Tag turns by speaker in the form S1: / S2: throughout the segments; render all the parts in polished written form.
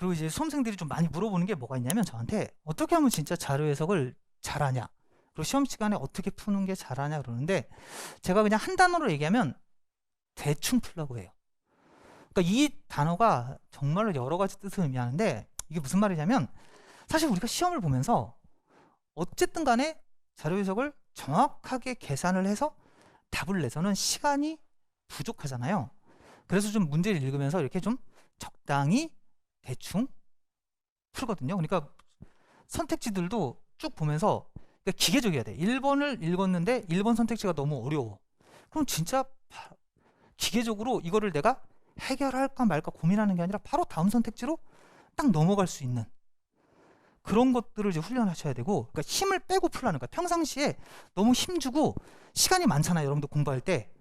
S1: 그리고 이제 수험생들이 좀 많이 물어보는 게 뭐가 있냐면 저한테 어떻게 하면 진짜 자료 해석을 잘하냐, 그리고 시험 시간에 어떻게 푸는 게 잘하냐 그러는데, 제가 그냥 한 단어로 얘기하면 대충 풀라고 해요. 그러니까 이 단어가 정말로 여러 가지 뜻을 의미하는데, 이게 무슨 말이냐면 사실 우리가 시험을 보면서 어쨌든 간에 자료 해석을 정확하게 계산을 해서 답을 내서는 시간이 부족하잖아요. 그래서 좀 문제를 읽으면서 이렇게 좀 적당히 대충 풀거든요. 그러니까 선택지들도 쭉 보면서, 그러니까 기계적이어야 돼. 1번을 읽었는데 1번 선택지가 너무 어려워. 그럼 진짜 기계적으로 이거를 내가 해결할까 말까 고민하는 게 아니라 바로 다음 선택지로 딱 넘어갈 수 있는 그런 것들을 이제 훈련하셔야 되고, 그러니까 힘을 빼고 풀라는 거야. 평상시에 너무 힘주고 시간이 많잖아요, 여러분들 공부할 때.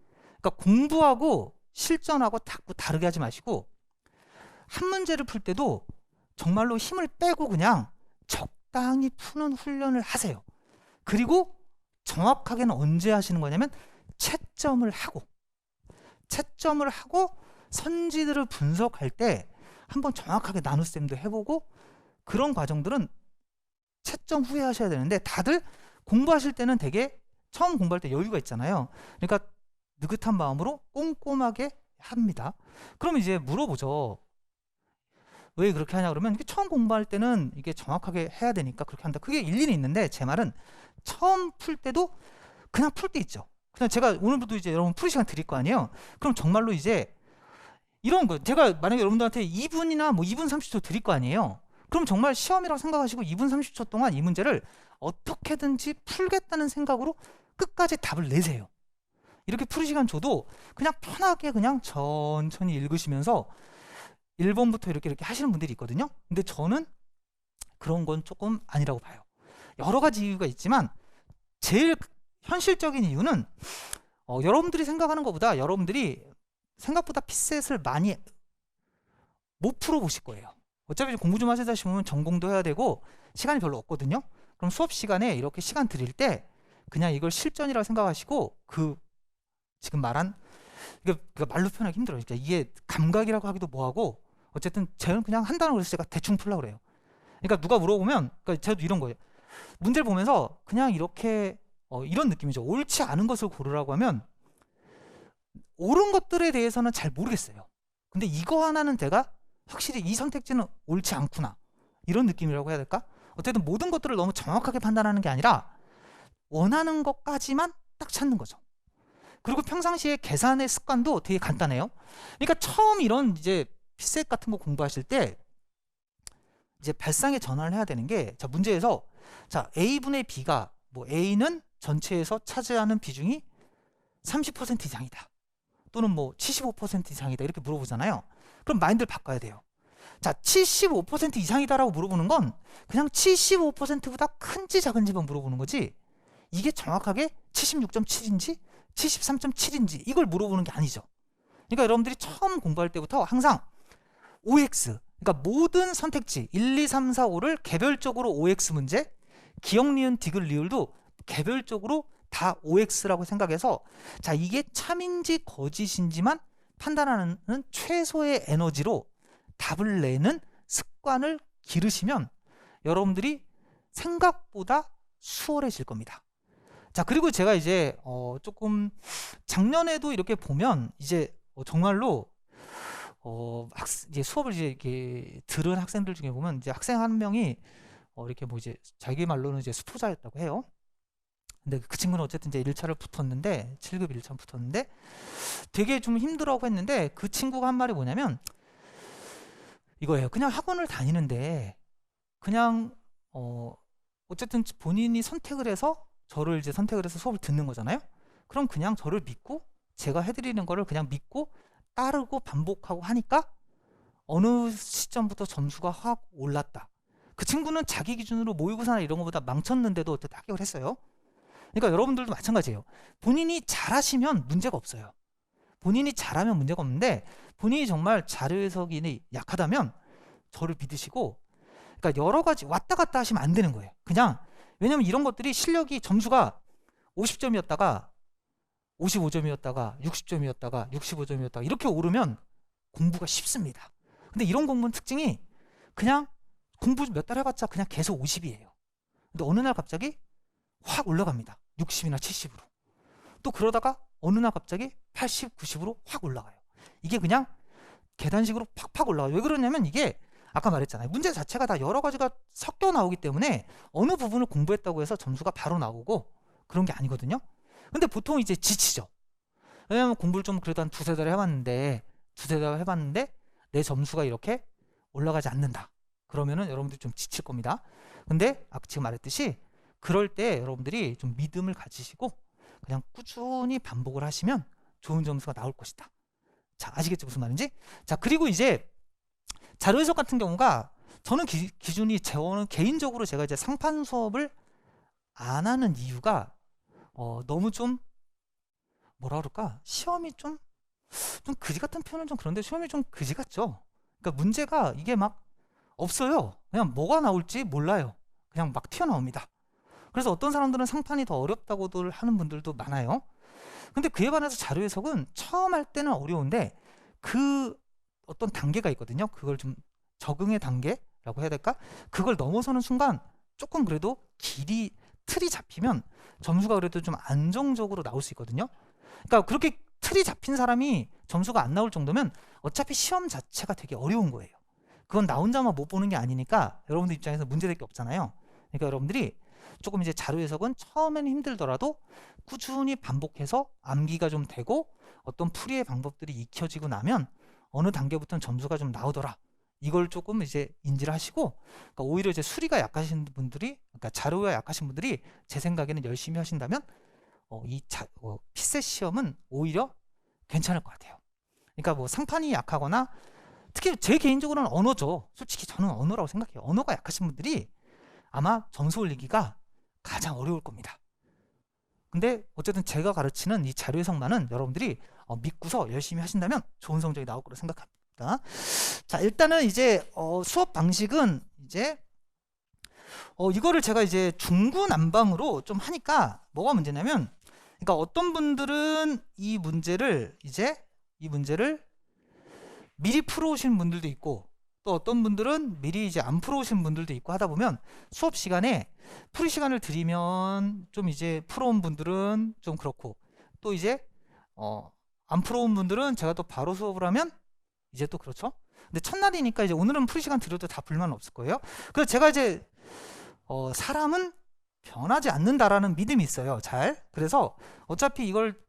S1: 그러니까 공부하고 실전하고 자꾸 다르게 하지 마시고, 한 문제를 풀 때도 정말로 힘을 빼고 그냥 적당히 푸는 훈련을 하세요. 그리고 정확하게는 언제 하시는 거냐면 채점을 하고 선지들을 분석할 때 한번 정확하게 나눗셈도 해보고, 그런 과정들은 채점 후에 하셔야 되는데, 다들 공부하실 때는 되게 처음 공부할 때 여유가 있잖아요. 그러니까 느긋한 마음으로 꼼꼼하게 합니다. 그러면 이제 물어보죠. 왜 그렇게 하냐 그러면, 이게 처음 공부할 때는 이게 정확하게 해야 되니까 그렇게 한다. 그게 일리는 있는데, 제 말은 처음 풀 때도 그냥 풀 때 있죠. 그냥 제가 오늘부터 이제 여러분 풀이 시간 드릴 거 아니에요. 그럼 정말로 이제 이런 거, 제가 만약에 여러분들한테 2분이나 뭐 2분 30초 드릴 거 아니에요. 그럼 정말 시험이라고 생각하시고 2분 30초 동안 이 문제를 어떻게든지 풀겠다는 생각으로 끝까지 답을 내세요. 이렇게 풀이 시간 줘도 그냥 편하게 그냥 천천히 읽으시면서 1번부터 이렇게 하시는 분들이 있거든요. 근데 저는 그런 건 조금 아니라고 봐요. 여러 가지 이유가 있지만 제일 현실적인 이유는 여러분들이 생각하는 것보다 여러분들이 생각보다 피셋을 많이 못 풀어보실 거예요. 어차피 공부 좀 하시다 싶으면 전공도 해야 되고 시간이 별로 없거든요. 그럼 수업 시간에 이렇게 시간 드릴 때 그냥 이걸 실전이라고 생각하시고, 지금 말한, 그러니까 말로 표현하기 힘들어요. 그러니까 이게 감각이라고 하기도 뭐하고, 어쨌든 저는 그냥 한 단어로 해서 제가 대충 풀려고 그래요. 그러니까 누가 물어보면, 그러니까 저도 이런 거예요. 문제를 보면서 그냥 이렇게 이런 느낌이죠. 옳지 않은 것을 고르라고 하면 옳은 것들에 대해서는 잘 모르겠어요. 근데 이거 하나는 내가 확실히 이 선택지는 옳지 않구나, 이런 느낌이라고 해야 될까? 어쨌든 모든 것들을 너무 정확하게 판단하는 게 아니라 원하는 것까지만 딱 찾는 거죠. 그리고 평상시에 계산의 습관도 되게 간단해요. 그러니까 처음 이런 이제 피셋 같은 거 공부하실 때 이제 발상의 전환을 해야 되는 게, 자, 문제에서 자, A분의 B가 뭐 A는 전체에서 차지하는 비중이 30% 이상이다, 또는 뭐 75% 이상이다, 이렇게 물어보잖아요. 그럼 마인드를 바꿔야 돼요. 자, 75% 이상이다라고 물어보는 건 그냥 75%보다 큰지 작은지만 물어보는 거지, 이게 정확하게 76.7인지 73.7인지 이걸 물어보는 게 아니죠. 그러니까 여러분들이 처음 공부할 때부터 항상 OX, 그러니까 모든 선택지 1, 2, 3, 4, 5를 개별적으로 OX 문제, 기역, 니은, 디귿, 리을도 개별적으로 다 OX라고 생각해서, 자, 이게 참인지 거짓인지만 판단하는 최소의 에너지로 답을 내는 습관을 기르시면 여러분들이 생각보다 수월해질 겁니다. 자, 그리고 제가 이제 조금 작년에도 이렇게 보면 이제 정말로 이제 수업을 이제 이렇게 들은 학생들 중에 보면 이제 학생 한 명이 이렇게 뭐 이제 자기 말로는 이제 수포자였다고 해요. 근데 그 친구는 어쨌든 이제 1차를 붙었는데, 7급 1차 붙었는데 되게 좀 힘들어하고 했는데, 그 친구가 한 말이 뭐냐면 이거예요. 그냥 학원을 다니는데 그냥 어쨌든 본인이 선택을 해서 저를 이제 선택을 해서 수업을 듣는 거잖아요. 그럼 그냥 저를 믿고 제가 해드리는 거를 그냥 믿고 따르고 반복하고 하니까 어느 시점부터 점수가 확 올랐다. 그 친구는 자기 기준으로 모의고사나 이런 것보다 망쳤는데도 어쨌든 합격을 했어요. 그러니까 여러분들도 마찬가지예요. 본인이 잘하시면 문제가 없어요. 본인이 잘하면 문제가 없는데, 본인이 정말 자료 해석이 약하다면 저를 믿으시고, 그러니까 여러 가지 왔다 갔다 하시면 안 되는 거예요. 그냥, 왜냐면 이런 것들이 실력이 점수가 50점이었다가 55점이었다가 60점이었다가 65점이었다가 이렇게 오르면 공부가 쉽습니다. 근데 이런 공부는 특징이 그냥 공부 몇 달 해봤자 그냥 계속 50이에요. 근데 어느 날 갑자기 확 올라갑니다. 60이나 70으로. 또 그러다가 어느 날 갑자기 80, 90으로 확 올라가요. 이게 그냥 계단식으로 팍팍 올라가요. 왜 그러냐면 이게 아까 말했잖아요. 문제 자체가 다 여러 가지가 섞여 나오기 때문에 어느 부분을 공부했다고 해서 점수가 바로 나오고 그런 게 아니거든요. 근데 보통 이제 지치죠. 왜냐면 공부를 좀 그래도 한 두세 달 해봤는데 내 점수가 이렇게 올라가지 않는다. 그러면은 여러분들이 좀 지칠 겁니다. 근데 아까 지금 말했듯이 그럴 때 여러분들이 좀 믿음을 가지시고 그냥 꾸준히 반복을 하시면 좋은 점수가 나올 것이다. 자, 아시겠죠? 무슨 말인지? 자, 그리고 이제 자료 해석 같은 경우가 저는 기준이 저는 개인적으로 제가 이제 상판 수업을 안 하는 이유가 너무 좀 뭐라 그럴까? 시험이 좀 그지 같은 표현은 좀 그런데 시험이 좀 그지 같죠? 그러니까 문제가 이게 막 없어요. 그냥 뭐가 나올지 몰라요. 그냥 막 튀어나옵니다. 그래서 어떤 사람들은 상판이 더 어렵다고들 하는 분들도 많아요. 근데 그에 반해서 자료 해석은 처음 할 때는 어려운데 그 어떤 단계가 있거든요. 그걸 좀 적응의 단계라고 해야 될까? 그걸 넘어서는 순간 조금 그래도 틀이 잡히면 점수가 그래도 좀 안정적으로 나올 수 있거든요. 그러니까 그렇게 틀이 잡힌 사람이 점수가 안 나올 정도면 어차피 시험 자체가 되게 어려운 거예요. 그건 나 혼자만 못 보는 게 아니니까 여러분들 입장에서 문제될 게 없잖아요. 그러니까 여러분들이 조금 이제 자료 해석은 처음에는 힘들더라도 꾸준히 반복해서 암기가 좀 되고 어떤 풀이의 방법들이 익혀지고 나면 어느 단계부터는 점수가 좀 나오더라. 이걸 조금 이제 인지를 하시고, 그러니까 오히려 이제 수리가 약하신 분들이, 그러니까 자료가 약하신 분들이 제 생각에는 열심히 하신다면 피셋 시험은 오히려 괜찮을 것 같아요. 그러니까 뭐 상판이 약하거나 특히 제 개인적으로는 언어죠. 솔직히 저는 언어라고 생각해요. 언어가 약하신 분들이 아마 점수 올리기가 가장 어려울 겁니다. 근데 어쨌든 제가 가르치는 이 자료 해석만은 여러분들이 믿고서 열심히 하신다면 좋은 성적이 나올 거라 생각합니다. 자, 일단은 이제 수업 방식은 이제 이거를 제가 이제 중구난방으로 좀 하니까 뭐가 문제냐면, 그러니까 어떤 분들은 이 문제를 미리 풀어오신 분들도 있고 또 어떤 분들은 미리 이제 안 풀어오신 분들도 있고 하다 보면 수업 시간에 풀이 시간을 드리면 좀 이제 풀어온 분들은 좀 그렇고 또 이제 안 풀어온 분들은 제가 또 바로 수업을 하면 이제 또 그렇죠. 근데 첫날이니까 이제 오늘은 풀이 시간 드려도 다 불만 없을 거예요. 그래서 제가 이제 사람은 변하지 않는다라는 믿음이 있어요. 그래서 어차피 이걸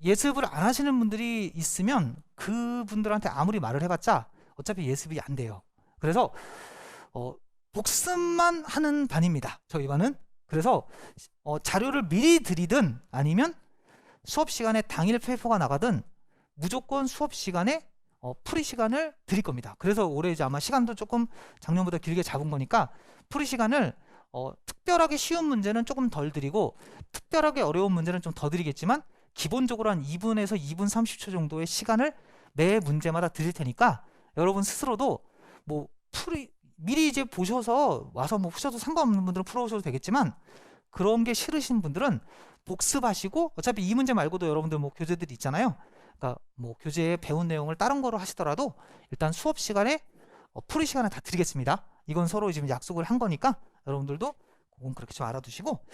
S1: 예습을 안 하시는 분들이 있으면 그분들한테 아무리 말을 해봤자 어차피 예습이 안 돼요. 그래서 복습만 하는 반입니다. 저희 반은. 그래서 자료를 미리 드리든 아니면 수업 시간에 당일 페이퍼가 나가든 무조건 수업 시간에 풀이 시간을 드릴 겁니다. 그래서 올해 이제 아마 시간도 조금 작년보다 길게 잡은 거니까 풀이 시간을 특별하게 쉬운 문제는 조금 덜 드리고 특별하게 어려운 문제는 좀 더 드리겠지만 기본적으로 한 2분에서 2분 30초 정도의 시간을 매 문제마다 드릴 테니까 여러분 스스로도 뭐 미리 이제 보셔서 와서 뭐 푸셔도 상관없는 분들은 풀어오셔도 되겠지만 그런 게 싫으신 분들은 복습하시고 어차피 이 문제 말고도 여러분들 뭐 교재들이 있잖아요. 그러니까 뭐 교재에 배운 내용을 다른 거로 하시더라도 일단 수업 시간에 풀이 시간을 다 드리겠습니다. 이건 서로 지금 약속을 한 거니까 여러분들도 그건 그렇게 좀 알아두시고